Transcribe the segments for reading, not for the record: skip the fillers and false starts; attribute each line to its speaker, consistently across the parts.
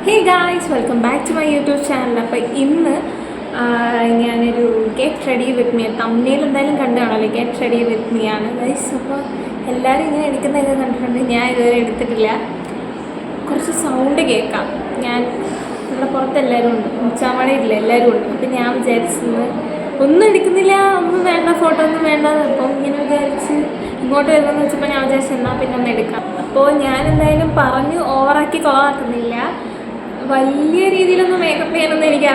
Speaker 1: Hey guys, welcome back to my YouTube channel. അപ്പോൾ ഇന്ന് ഞാനൊരു ഗെറ്റ് റെഡി വിത്ത് മീ തമ്മിൽ എന്തായാലും കണ്ടു കാണല്ലോ. ഗെറ്റ് റെഡി വിത്ത് മീ ആണ് ഗൈസ്. അപ്പോൾ എല്ലാവരും ഇങ്ങനെ എടുക്കുന്നതൊക്കെ കണ്ടിട്ടുണ്ട്. ഞാൻ ഇതുവരെ എടുത്തിട്ടില്ല. കുറച്ച് സൗണ്ട് കേൾക്കാം. ഞാൻ ഇവിടെ പുറത്ത് എല്ലാവരും ഉണ്ട്, ഉച്ചാമടയില്ല, എല്ലാവരും ഉണ്ട്. അപ്പോൾ ഞാൻ വിചാരിച്ചത് ഒന്നും എടുക്കുന്നില്ല, ഒന്നും വേണ്ട, ഫോട്ടോ ഒന്നും വേണ്ട. അപ്പം ഇങ്ങനെ വിചാരിച്ച് ഇങ്ങോട്ട് വരുന്നതെന്ന് വെച്ചപ്പോൾ ഞാൻ വിചാരിച്ചു എന്നാൽ പിന്നെ ഒന്ന് എടുക്കാം. അപ്പോൾ ഞാൻ എന്തായാലും പറഞ്ഞു ഓവറാക്കി കൊളാക്കുന്നില്ല. വലിയ രീതിയിലൊന്നും മേക്കപ്പ് ചെയ്യാനൊന്നും എനിക്ക്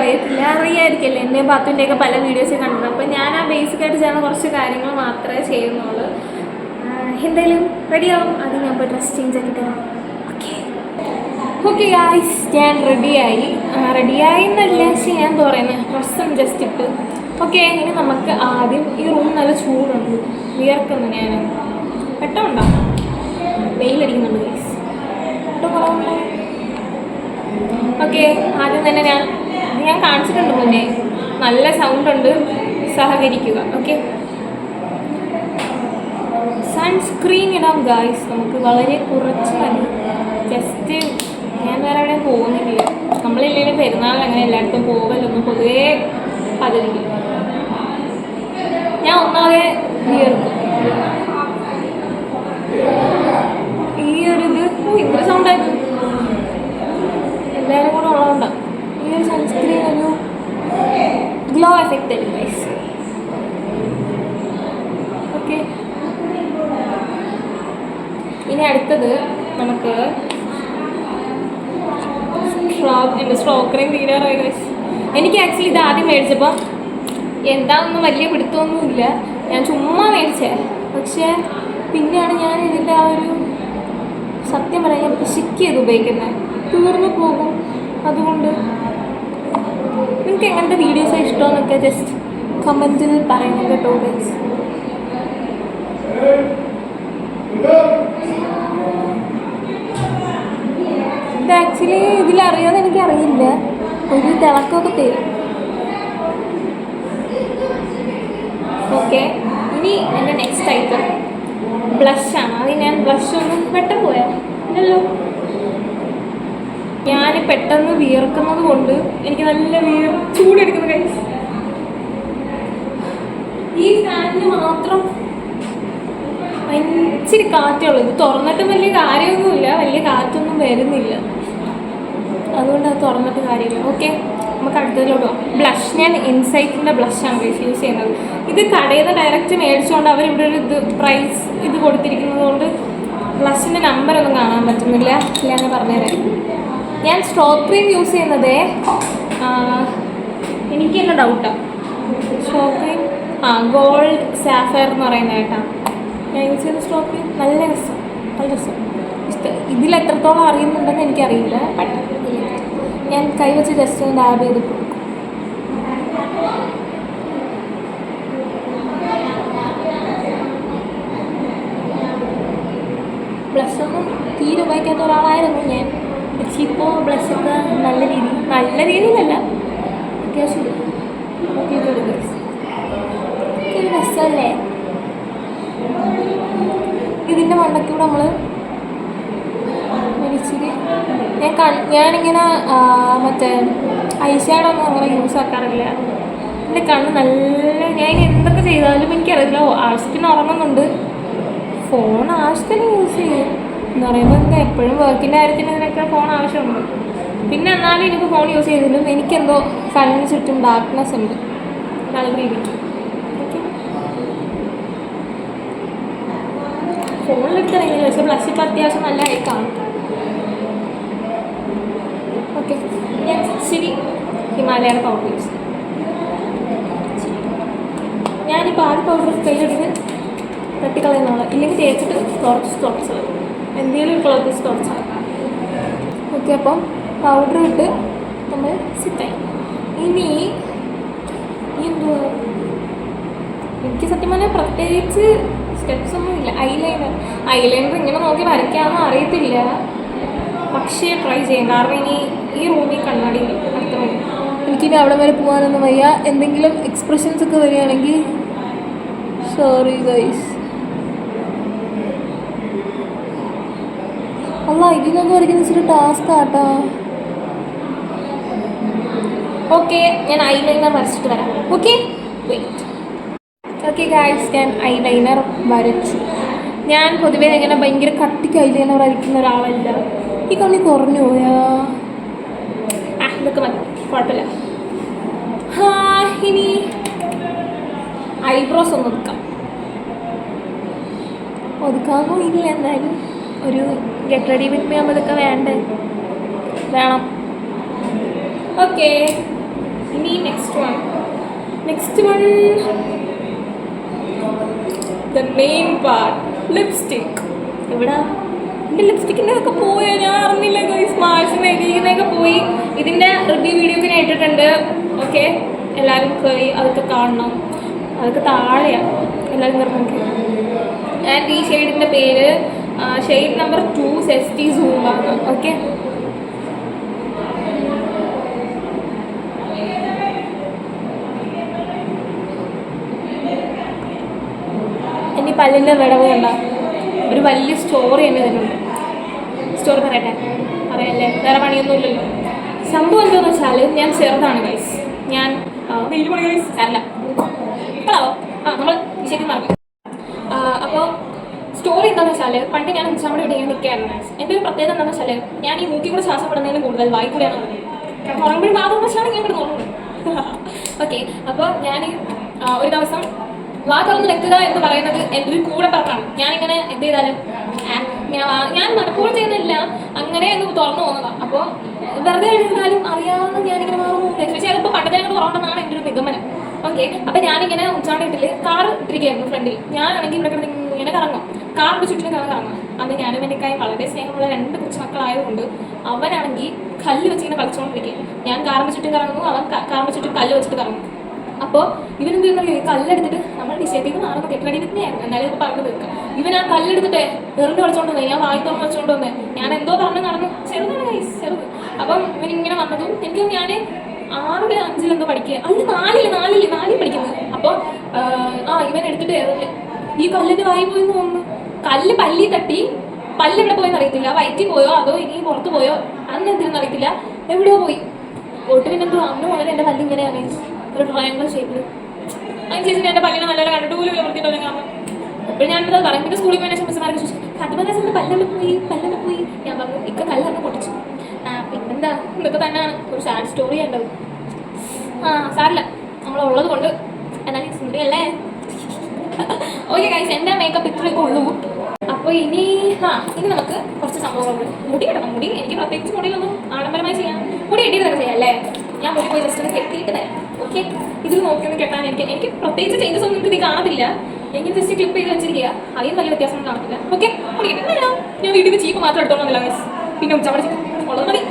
Speaker 1: അറിയായിരിക്കില്ല. എന്നെ പാത്തുൻ്റെയൊക്കെ പല വീഡിയോസ് കണ്ടത്. അപ്പോൾ ഞാൻ ആ ബേസിക്കായിട്ട് ചെയ്യുന്ന കുറച്ച് കാര്യങ്ങൾ മാത്രമേ ചെയ്യുന്നുള്ളൂ. എന്തായാലും റെഡിയാവും. അത് ഞാൻ പോയി ഡ്രസ് ചേഞ്ച് ആക്കിയിട്ട് ഓക്കെ ഗായ്സ്, ഞാൻ റെഡിയായി എന്നല്ല, പക്ഷേ ഞാൻ പറയുന്നത് ഡ്രസ്സും ജസ്റ്റ് ഇട്ട് ഓക്കെ. ഇനി നമുക്ക് ആദ്യം ഈ റൂം നല്ല ചൂടുണ്ട്, വിയർക്കുന്നു. ഞാൻ പെട്ടുണ്ടോ വെയിലടിക്കുന്നുണ്ട് ഗൈസ്, പെട്ടോ കുറവുണ്ടോ? ഓക്കെ, ആദ്യം തന്നെ ഞാൻ കാണിച്ചിട്ടുണ്ട് മുന്നേ. നല്ല സൗണ്ട് ഉണ്ട്, സഹകരിക്കുക. ഓക്കെ, സൺസ്ക്രീൻ ഇടാം ഗായ്സ്. നമുക്ക് വളരെ കുറച്ച് മതി. ജസ്റ്റ് ഞാൻ വേറെ എവിടെയും പോകുന്നില്ല. നമ്മളില്ലെങ്കിൽ പെരുന്നാളിൽ അങ്ങനെ എല്ലായിടത്തും പോകലൊന്നും പൊതുവേ പതിവില്ല. ഞാൻ ഒന്നാമതെ വിയർക്കും. ഈ ഒരു ഇത്ര സൗണ്ടായിരുന്നു എല്ലാവരും കൂടെ ഉള്ളതുകൊണ്ടാണ്. ഈ ഒരു സൺസ്ക്രീൻ ഒരു ഗ്ലോ എഫക്റ്റ് അല്ലേ ഗൈസ്. ഓക്കെ, ഇനി അടുത്തത് നമുക്ക് സ്ട്രോക്ക് ക്രീം തീരാറായി ഗൈസ്. എനിക്ക് ആക്ച്വലി ഇത് ആദ്യം മേടിച്ചപ്പോൾ എന്താണെന്നും വലിയ പിടുത്തമൊന്നുമില്ല, ഞാൻ ചുമ്മാ മേടിച്ചേ. പക്ഷേ പിന്നെയാണ് ഞാൻ ഇതിൻ്റെ ആ ഒരു സത്യം പറയാൻ ഞാൻ പിശുക്കി ചെയ്ത് ഉപയോഗിക്കുന്നത്. തീർന്നു പോകും. അതുകൊണ്ട് നിങ്ങൾക്ക് എങ്ങനത്തെ വീഡിയോസാണ് ഇഷ്ടമെന്നൊക്കെ ജസ്റ്റ് കമൻറ്റിൽ പറയുന്നത് കേട്ടോ ഗൈസ്. ഇത് ആക്ച്വലി ഇതിലറിയാമെന്ന് എനിക്കറിയില്ല, ഒരു തിളക്കമൊക്കെ തരും. ഓക്കെ, ഇനി എൻ്റെ നെക്സ്റ്റ് ഐറ്റം ബ്ലഷാണ്. അത് ഞാൻ ബ്ലഷ് ഒന്ന് പെട്ടെന്ന് പോയാൽ ഇല്ലല്ലോ. ഞാൻ പെട്ടെന്ന് വിയർക്കുന്നത് കൊണ്ട് എനിക്ക് നല്ല ചൂടെടുക്കുന്ന ഗൈസ്. ഈ ഫാനിന് മാത്രം ഇച്ചിരി കാറ്റുള്ളൂ. ഇത് തുറന്നിട്ടും വലിയ കാര്യമൊന്നുമില്ല, വലിയ കാറ്റൊന്നും വരുന്നില്ല. അതുകൊണ്ട് അത് തുറന്നിട്ട് കാര്യമില്ല. ഓക്കെ, നമുക്ക് അടുത്തതിലോട്ട് പോകാം. ബ്ലഷ് ഞാൻ ഇൻസൈറ്റിൻ്റെ ബ്ലഷാണ് ഗൈസ് യൂസ് ചെയ്യുന്നത്. ഇത് കടയിൽ നിന്ന് ഡയറക്റ്റ് മേടിച്ചുകൊണ്ട് അവരിവിടെ ഒരു പ്രൈസ് കൊടുത്തിരിക്കുന്നത് കൊണ്ട് ബ്ലഷിൻ്റെ നമ്പറൊന്നും കാണാൻ പറ്റുന്നില്ല. ഞാൻ പറഞ്ഞുതരാം. ഞാൻ സ്ട്രോക്ക് ക്രീം യൂസ് ചെയ്യുന്നത് എനിക്ക് തന്നെ ഡൗട്ടാണ്. സ്ട്രോക്ക് ക്രീം ഗോൾഡ് സാഫയർ എന്ന് പറയുന്നത് കേട്ടാ ഞാൻ യൂസ് ചെയ്യുന്ന സ്ട്രോക്ക് ക്രീം. നല്ല രസം. ഇതിൽ എത്രത്തോളം അറിയുന്നുണ്ടെന്ന് എനിക്കറിയില്ല. ബട്ട് ഞാൻ കൈവച്ച് ജസ്റ്റ് ഒന്ന് ഡാബ് ചെയ്തിട്ട് ബ്ലഷൊന്നും തീരെ ഉപയോഗിക്കാത്ത ഒരാളായിരുന്നു ഞാൻ. പക്ഷേ ഇപ്പോൾ ബ്ലഷൊക്കെ നല്ല രീതിയിലല്ല, അത്യാവശ്യം ഒരു രസമല്ലേ. ഇതിൻ്റെ മണ്ടക്കൂടെ നമ്മൾ ഇച്ചിരി ഞാനിങ്ങനെ മറ്റേ ഐഷാഡോ ഒന്നും അങ്ങനെ യൂസ് ആക്കാറില്ല. എൻ്റെ കണ്ണ് നല്ല ഞാൻ എന്തൊക്കെ ചെയ്താലും എനിക്കറിയില്ല. ആവശ്യത്തിന് ഉറങ്ങുന്നുണ്ട്, ഫോൺ ആവശ്യത്തിന് യൂസ് ചെയ്യും എന്ന് പറയുമ്പോൾ എന്താ എപ്പോഴും വർക്കിൻ്റെ കാര്യത്തിന് ഇതിനൊക്കെ ഫോൺ ആവശ്യമുണ്ട്. പിന്നെ എന്നാലും എനിക്ക് ഫോൺ യൂസ് ചെയ്തിട്ടും എനിക്കെന്തോ കണ്ണിന് ചുറ്റും ഡാർക്ക്നെസ് ഉണ്ട് നല്ല രീതിക്ക്. ഓക്കെ, ഫോണിലിട്ടറിയില്ല, പക്ഷെ ബ്ലഷ് ഇപ്പോൾ അത്യാവശ്യം നല്ല ആയി കാണും. ഓക്കെ, ഞാൻ ശരി ഹിമാലയയുടെ പൗഡർ യൂസ് ചെയ്യും. ഞാനിപ്പോൾ ആദ്യ പൗഡർ കയ്യിലെടുത്ത് തട്ടിക്കളയുന്നതാണ്, ഇല്ലെങ്കിൽ തേച്ചിട്ട് തുടച്ച് എന്തെങ്കിലും ഒരു ക്ലോത്ത് തുടച്ചാൽ. ഓക്കെ, അപ്പം പൗഡർ ഇട്ട് നമ്മൾ സെറ്റായി. ഇനി എന്തുവാ, എനിക്ക് സത്യം പറഞ്ഞാൽ പ്രത്യേകിച്ച് സ്റ്റെപ്സ് ഒന്നും ഇല്ല. ഐലൈനർ ഇങ്ങനെ നോക്കി വരയ്ക്കാമെന്ന് അറിയത്തില്ല, പക്ഷേ ട്രൈ ചെയ്യാം. കാരണം ഇനി ഈ റൂമിൽ കണ്ണാടി അത്ര എനിക്കിനി അവിടെ വരെ പോകാനൊന്നും വയ്യ. എന്തെങ്കിലും എക്സ്പ്രഷൻസ് ഒക്കെ വരികയാണെങ്കിൽ സോറി ഗൈസ്. അല്ല ഇതിനൊക്കെ വരയ്ക്കുന്ന ഇച്ചിരി ടാസ്ക് ആട്ടാ. ഓക്കെ, ഞാൻ ഐലൈനർ വരച്ചിട്ട് വരാം. Okay, wait. ഓക്കെ ഗായ്സ്, ഞാൻ ഐലൈനർ വരച്ചു. ഞാൻ പൊതുവേ ഇങ്ങനെ ഭയങ്കര കട്ടിക്ക് ഐലൈനർ വരയ്ക്കുന്ന ഒരാളല്ല. ഈ കണ്ണി കുറഞ്ഞു പോയാ ഇതൊക്കെ മതി, കുഴപ്പമില്ല. ഇനി ഐബ്രോസ് ഒന്ന് ഒതുക്കാമോ ഇല്ല, എന്നാലും ഒരു ഗെറ്റ് റെഡി വിത്ത് മീ ആകുമ്പോൾ ഇതൊക്കെ വേണം. ഓക്കെ, ഇനി next one the main part, lipstick. ഇവിടെ എൻ്റെ ലിപ്സ്റ്റിക്കിൻ്റെ ഒക്കെ പോയാൽ ഞാൻ അറിഞ്ഞില്ല ഗൈസ്. മാർച്ചിന് എഴുതിയിരിക്കുന്നതൊക്കെ പോയി. ഇതിൻ്റെ റിവ്യൂ വീഡിയോസ് ഞാൻ ഇട്ടിട്ടുണ്ട്. ഓക്കെ, എല്ലാവരും കയറി അതൊക്കെ കാണണം. അതൊക്കെ താഴെയാണ്, എല്ലാവരും കയറി നോക്കി. ആൻഡ് ഈ ഷെയ്ഡിൻ്റെ പേര് ഷെയ്ഡ് നമ്പർ 2 സെസ്റ്റി സൂം ആണ്. ഓക്കെ, എൻ്റെ പല്ലിൻ്റെ വിടവ് കണ്ട ഒരു വലിയ സ്റ്റോറി തന്നെ തന്നെയുണ്ട്. സ്റ്റോറി പറയല്ലേ, വേറെ പണിയൊന്നും ഇല്ലല്ലോ. സംഭവം എന്താണെന്ന് വെച്ചാൽ ഞാൻ ചെറുതാണ് ഗൈസ്. ഞാൻ അല്ല നമ്മൾ ശരി പറഞ്ഞു. അപ്പോൾ സ്റ്റോറി എന്താണെന്ന് വെച്ചാൽ പണ്ട് ഞാൻ നമ്മുടെ ഇവിടെ നിൽക്കുകയായിരുന്നു ഗൈസ്. എൻ്റെ ഒരു പ്രത്യേകത എന്താണെന്ന് വെച്ചാൽ ഞാൻ ഈ മൂക്കി കൂടെ ശ്വാസം പെടുന്നതിന് കൂടുതൽ വായി കൂടെയാണ് ഉറങ്ങുമ്പോഴും മാത്രം വെച്ചാണ് ഞാൻ ഇവിടെ നോക്കുന്നത്. ഓക്കെ, അപ്പോൾ ഞാൻ ഒരു ദിവസം വാ തുറന്ന് വെക്കുക എന്ന് പറയുന്നത് എൻ്റെ ഒരു കൂടെ പറഞ്ഞാണ്. ഞാനിങ്ങനെ എന്ത് ചെയ്താലും ഞാൻ മനഃപൂർവ്വം ചെയ്യുന്നില്ല, അങ്ങനെ എന്ന് തുറന്നു പോകുന്നതാണ്. അപ്പോൾ വെറുതെ എഴുതാലും അറിയാവുന്ന ഞാനിങ്ങനെ മാറുന്നു. പക്ഷേ ചിലപ്പോൾ പണ്ടത്തെ ഞങ്ങൾ തുറന്നെന്നാണ് എൻ്റെ ഒരു നിഗമനം. ഓക്കെ, അപ്പം ഞാനിങ്ങനെ ഉച്ചാണ്ട് വീട്ടിൽ കാർ ഇട്ടിരിക്കുകയായിരുന്നു ഫ്രണ്ടിൽ. ഞാനാണെങ്കിൽ ഇവിടെ കിടന്ന് ഇങ്ങനെ കറങ്ങും, കാറിൻ്റെ ചുറ്റിനും കറങ്ങും. അന്ന് ഞാനും എന്നെക്കായി വളരെ സ്നേഹമുള്ള 2 കൊച്ചുമക്കളായതുകൊണ്ട് അവനാണെങ്കിൽ കല്ല് വെച്ചിങ്ങനെ കളിച്ചുകൊണ്ടിരിക്കും. ഞാൻ കാറിൻ്റെ ചുറ്റും കറങ്ങുന്നു, അവൻ കാറിൻ്റെ ചുറ്റും കല്ല് വെച്ചിട്ട് കറങ്ങും. അപ്പോൾ ഇവനെന്ത് ചെയ്യുന്നറിയോ, ഈ കല്ലെടുത്തിട്ട് നമ്മൾ നിശ്ചയത്തേക്ക് മാറുന്ന കെട്ടടി തന്നെയായിരുന്നു. എന്നാലും ഇത് പറഞ്ഞു തീർക്കാം. ഇവൻ ആ കല്ലെടുത്തിട്ട് എറിഞ്ഞ് കളിച്ചോണ്ട് വന്നേ, ഞാൻ വായി തുറന്ന് വെച്ചോണ്ട് വന്നേ. ഞാൻ എന്തോ പറഞ്ഞു നടന്നു, ചെറുതാണ് ഗൈസ്, ചെറുത്. അപ്പം ഇവനിങ്ങനെ വന്നതും എനിക്ക് ഞാൻ 6 5 പഠിക്കുക, അല്ല 4 പഠിക്കുന്നത്. അപ്പോൾ ഇവൻ എടുത്തിട്ട് ഈ കല്ലിൻ്റെ വായി പോയി തോന്നുന്നു. കല്ല് പല്ലി തട്ടി, പല്ല് എവിടെ പോയെന്ന് അറിയത്തില്ല, വയറ്റിൽ പോയോ അതോ ഇനി പുറത്ത് പോയോ അന്ന് എന്തിനെന്ന് അറിയത്തില്ല, എവിടെയോ പോയി. പോട്ട് പിന്നെ എന്തോ അന്ന് മുതൽ എൻ്റെ പല്ല് ഇങ്ങനെയാണ് ഒരു ട്രയാങ്കിൾ ഷേപ്പിൽ. അതിന് ചേച്ചി എൻ്റെ പല്ലിനെ നല്ല കണ്ടിട്ട് പോലും വിവർത്തിയിട്ടോ കാണാം. അപ്പോൾ ഞാനത് പറയും. പിന്നെ സ്കൂളിൽ പോയ മിസ്സുമാർക്ക് ചോദിച്ചു, കഥപദേശത്തിൻ്റെ പല്ലെല്ലാം പോയി. ഞാൻ പറഞ്ഞു ഇക്ക കല്ലൊക്കെ പൊട്ടിച്ചു. പിന്നെന്താ, ഇതൊക്കെ തന്നെയാണ് ഒരു സാഡ് സ്റ്റോറി ഉണ്ടാവും. സാറില്ല, നമ്മളുള്ളത് കൊണ്ട് എന്നാലും സുന്ദരിയല്ലേ. ഓക്കെ ഗൈസ്, എൻ്റെ മേക്കപ്പ് ഇത്രയൊക്കെ ഉള്ളൂ. അപ്പോൾ ഇനി നമുക്ക് കുറച്ച് സംഭവങ്ങളുണ്ട്. മുടി കിട്ടണം. മുടി എനിക്ക് പ്രത്യേകിച്ച് മുടിയിലൊന്നും ആഡംബരമായി ചെയ്യാം. മുടി കെട്ടിയതൊക്കെ ചെയ്യാം അല്ലേ. ഞാൻ മുടി പോയി ജസ്റ്റ് ഒന്ന് കെട്ടിയിട്ട് തരാം. ഓക്കെ, ഇതിൽ നോക്കിയൊന്ന് കെട്ടാൻ എനിക്ക് പ്രത്യേകിച്ച് ചേഞ്ചസ് ഒന്നും ഇത് കാണത്തില്ല. എനിക്ക് ജസ്റ്റ് ക്ലിപ്പ് ചെയ്ത് വെച്ചിരിക്കുക, അതിന് വലിയ വ്യത്യാസം കാണത്തില്ല. ഓക്കെ, മുടി കെട്ടില്ല. ഞാൻ വീട്ടിൽ നിന്ന് ചീപ്പ് മാത്രം എടുത്തോളന്നില്ല ഗൈസ്, പിന്നെ ഉച്ചമടി ഉള്ളത് മതി.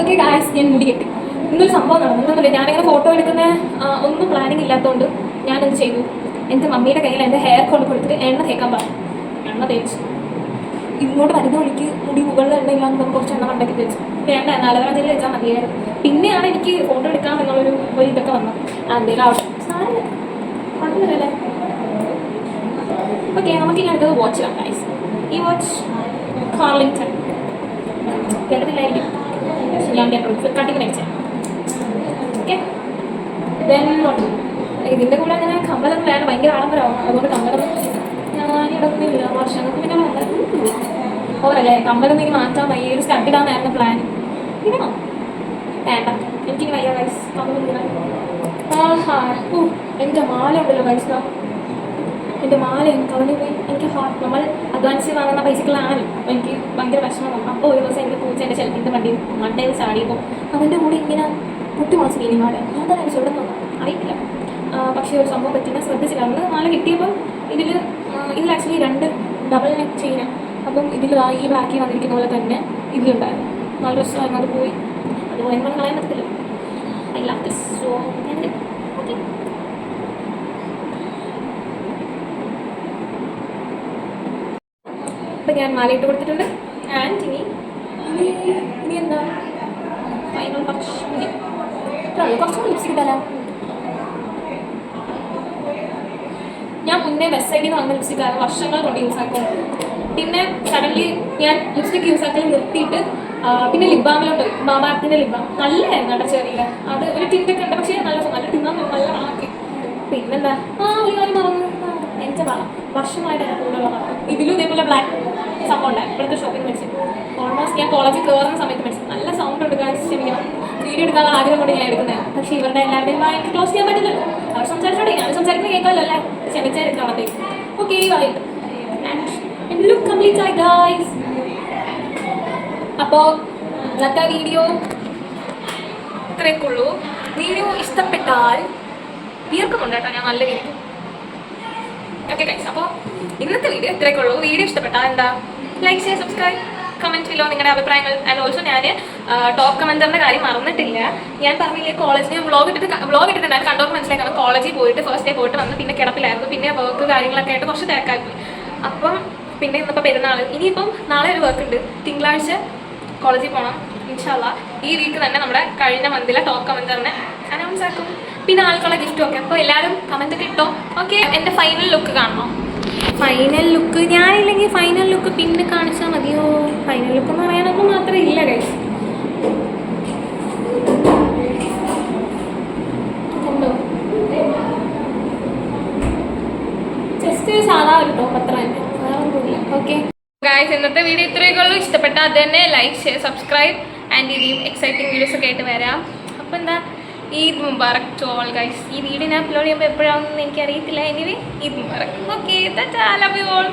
Speaker 1: ഓക്കെ ഗൈസ്, ഞാൻ മുടി കെട്ടി. ഇന്നൊരു സംഭവം നടന്നു. എന്താണെന്നില്ല, ഞാനിങ്ങനെ ഫോട്ടോ എടുക്കുന്ന ഒന്നും പ്ലാനിങ് ഇല്ലാത്തതുകൊണ്ട് ഞാൻ എന്ത് ചെയ്തു, എൻ്റെ മമ്മിയുടെ കയ്യിൽ എൻ്റെ ഹെയർ കൊണ്ട് കൊടുത്തിട്ട് എണ്ണ തേക്കാൻ പറഞ്ഞു. എണ്ണ തേച്ചു. ഇങ്ങോട്ട് വരുന്ന വഴിക്ക് മുടി മുകളിൽ എണ്ണയില്ലാന്ന് നമുക്ക് കുറച്ച് എണ്ണ ഉണ്ടാക്കി തേച്ചു. വേണ്ട, നല്ലവരതിൽ വെച്ചാൽ മതിയായിരുന്നു. പിന്നെയാണ് എനിക്ക് ഫോട്ടോ എടുക്കാം എന്നുള്ളൊരു ഇതൊക്കെ വന്നത്. എന്തെങ്കിലും അവിടെ സാരമില്ല, കുഴപ്പമില്ലല്ലേ. ഓക്കെ, നമുക്ക് ഇനി അടുത്തത് വാച്ച് കാണാം ഗൈസ്. ഈ വാച്ച് കാർലിംഗ്ടൺ കേട്ടത്തില്ലായിരിക്കും, ഞാൻ ഫ്ലിപ്കാർട്ടിൽ മേടിച്ചത്. ഓക്കെ, ഇതിൻ്റെ കൂടെ അങ്ങനെ കമ്മലൊന്നും വേണം, ഭയങ്കര ആഡംബരമാവും. അതുകൊണ്ട് കമ്മലൊന്നും ഞാൻ ഇടക്കുന്നില്ല. വർഷങ്ങൾക്ക് പിന്നെ ഓരല്ലേ കമ്മലൊന്നും ഇനി മാറ്റാൻ വയ്യ. ഒരു സ്റ്റഡിടാന്നായിരുന്നു പ്ലാൻ. ഇടണോ വേണ്ട, എനിക്കിനി വയ്യ ഗൈസ് കമ്മലൊന്നും ഇടാൻ. എൻ്റെ മാല ഉണ്ടല്ലോ ഗൈസ്, എൻ്റെ മാല കളഞ്ഞു പോയി. എനിക്ക് നമ്മൾ അഡ്വാൻസ് വാങ്ങുന്ന പൈസകളാണ്. അപ്പോൾ എനിക്ക് ഭയങ്കര വിഷമമാണ്. അപ്പോൾ ഒരു ദിവസം എൻ്റെ പൂച്ച എൻ്റെ ഷെൽഫിൻ്റെ മണ്ടയിൽ ചാടിയപ്പോൾ അവൻ്റെ കൂടെ ഇങ്ങനെ പൊട്ടിമുളച്ച് വീണി മാല. ഞാൻ തന്നെ രക്ഷപ്പെടുന്നു അറിയില്ല. പക്ഷേ ഒരു സംഭവം പറ്റില്ല, ശ്രദ്ധിച്ചില്ല. അന്ന് മാല കിട്ടിയപ്പം ഇതിൽ ആക്ച്വലി 2 ഡബിൾ നെക്ക് ചെയിനാണ്. അപ്പം ഇതിൽ ഈ ബ്ലാക്കിൽ വന്നിരിക്കുന്ന പോലെ തന്നെ ഇതിലുണ്ടായിരുന്നു. നല്ല രസമായിരുന്നു. അത് പോയി, അത് പോയപ്പോൾ കളയാൻ പറ്റത്തില്ല. I love this. So okay, അപ്പം ഞാൻ മാല ഇട്ട് കൊടുത്തിട്ടുണ്ട്. ആൻഡ് ഇനി എന്താ ഫൈനൽ കുറച്ചും ലിപ്സ്റ്റിക് ഇട്ടാലോ. ഞാൻ മുന്നേ വെസ്റ്റ് സൈഡിൽ നിന്ന് വാങ്ങുന്ന ലിപ്സ്റ്റിക് വർഷങ്ങൾ കൊണ്ട് യൂസ് ആക്കും. പിന്നെ സഡൻലി ഞാൻ ലിപ്സ്റ്റിക് യൂസ് ആക്കൽ നിർത്തിയിട്ട് പിന്നെ ലിബാമിലോട്ട് പോയി, മാമാർത്തിൻ്റെ ലിബാം നല്ലതായിരുന്നു കേട്ടോ, ചെറിയ അത് ഒരു ടിൻറ്റൊക്കെ ഉണ്ട്, പക്ഷേ നല്ല തിന്നാൻ നല്ല ആക്കി. പിന്നെന്താ ഒരു കാര്യം മറന്നു, എൻ്റെ വർഷമായിട്ട് എൻ്റെ കൂടെയുള്ള ഇതിലും ഇതേപോലെ ബ്ലാക്ക് സംഭവം ഉണ്ടായിരുന്നു ഇപ്പോഴത്തെ ഷോപ്പിംഗ് മെഡിസിൻ. ഓൾമോസ്റ്റ് ഞാൻ കോളേജിൽ കയറുന്ന സമയത്ത് മെഡിസിൻ നല്ല സൗണ്ട് എടുക്കാൻ ക്ഷമിക്കണം, വീഡിയോ എടുക്കാനുള്ള ആഗ്രഹം കൊണ്ട് ഞാൻ എടുക്കുന്നത്. പക്ഷേ ഇവരുടെ എല്ലാവരുടെയും വായിക്ക് ക്ലോസ് ചെയ്യാൻ പറ്റില്ലല്ലോ, അവർ സംസാരിച്ചോട്ടെ, ഞാൻ സംസാരിക്കുന്നത് കേൾക്കാമല്ലോ അല്ലേ, ക്ഷമിച്ചായിരിക്കാമത്തേക്ക്. ഓക്കെ പറയും ആൻഡ് ലുക്ക് കംപ്ലീറ്റ് ആയി ഗൈസ്. അപ്പോൾ ഇന്നത്തെ വീഡിയോ ഇത്രയൊക്കെ ഉള്ളൂ. വീഡിയോ ഇഷ്ടപ്പെട്ടാൽ വിയർക്കുന്നുണ്ട് കേട്ടോ ഞാൻ നല്ല രീതിക്ക്. ഓക്കെ ഗൈസ്, അപ്പോൾ ഇന്നത്തെ വീഡിയോ ഇത്രയൊക്കെ ഉള്ളൂ. വീഡിയോ ഇഷ്ടപ്പെട്ടാൽ എന്താ ലൈക്ക് ചെയ്യുക, സബ്സ്ക്രൈബ്, കമൻറ്റ് ചെയ്യലോ നിങ്ങളുടെ അഭിപ്രായങ്ങൾ. ആൻഡ് ഓൾസോ ഞാൻ ടോപ്പ് കമൻറ്ററിൻ്റെ കാര്യം മറന്നിട്ടില്ല. ഞാൻ പറഞ്ഞില്ലേ കോളേജിൽ വ്ളോഗ് ഇട്ടിട്ടുണ്ടായിരുന്നു, കണ്ടോർക്ക് മനസ്സിലാക്കണം. കോളേജിൽ പോയിട്ട് ഫസ്റ്റ് ഡേ പോയിട്ട് വന്ന് പിന്നെ കിടപ്പിലായിരുന്നു, പിന്നെ വർക്ക് കാര്യങ്ങളൊക്കെ ആയിട്ട് കുറച്ച് തിരക്കായി പോയി. അപ്പം പിന്നെ ഇന്നിപ്പോൾ പെരുന്നാൾ, ഇനിയിപ്പം നാളെ ഒരു വർക്ക് ഉണ്ട്, തിങ്കളാഴ്ച കോളേജിൽ പോകണം. ഇൻഷാല്ലാ ഈ വീക്ക് തന്നെ നമ്മുടെ കഴിഞ്ഞ മന്തിലെ ടോപ്പ് കമൻറ്ററിനെ അനൗൺസ് ആക്കും, പിന്നെ ആൾക്കുള്ള ഗിഫ്റ്റും ഒക്കെ. അപ്പോൾ എല്ലാവരും കമൻറ്റ് ഒക്കെ ഇട്ടോ. ഓക്കെ, എൻ്റെ ഫൈനൽ ലുക്ക് കാണണോ? ഫൈനൽ ലുക്ക് ഞാനില്ലെങ്കിൽ ഫൈനൽ ലുക്ക് പിന്നെ കാണിച്ചാൽ മതിയോ? ഫൈനൽ ലുക്ക് എന്ന് പറയാനൊന്നും മാത്രമേ ഇല്ല ഗൈസ്. കണ്ടോ, ജസ്റ്റ് സാധാ ഒരു ടോപ്പ് അത്ര തന്നെ, വേറെ ഒന്നുമില്ല. ഓക്കെ ഗൈസ്, ഇന്നത്തെ വീഡിയോ ഇത്രയൊക്കെ ഉള്ളൂ. ഇഷ്ടപ്പെട്ടാൽ അത് തന്നെ ലൈക്ക്, ഷെയർ, സബ്സ്ക്രൈബ്. ആൻഡ് ഇനിയും എക്സൈറ്റിംഗ് വീഡിയോസ് ഒക്കെ ആയിട്ട് വരാം. അപ്പോൾ എന്താ, Eid Mubarak to all guys. ഈ വീഡിയോ ഞാൻ അപ്ലോഡ് ചെയ്യുമ്പോൾ എപ്പോഴാണെന്ന് എനിക്കറിയത്തില്ല. Anyway Eid Mubarak. Okay, love you all.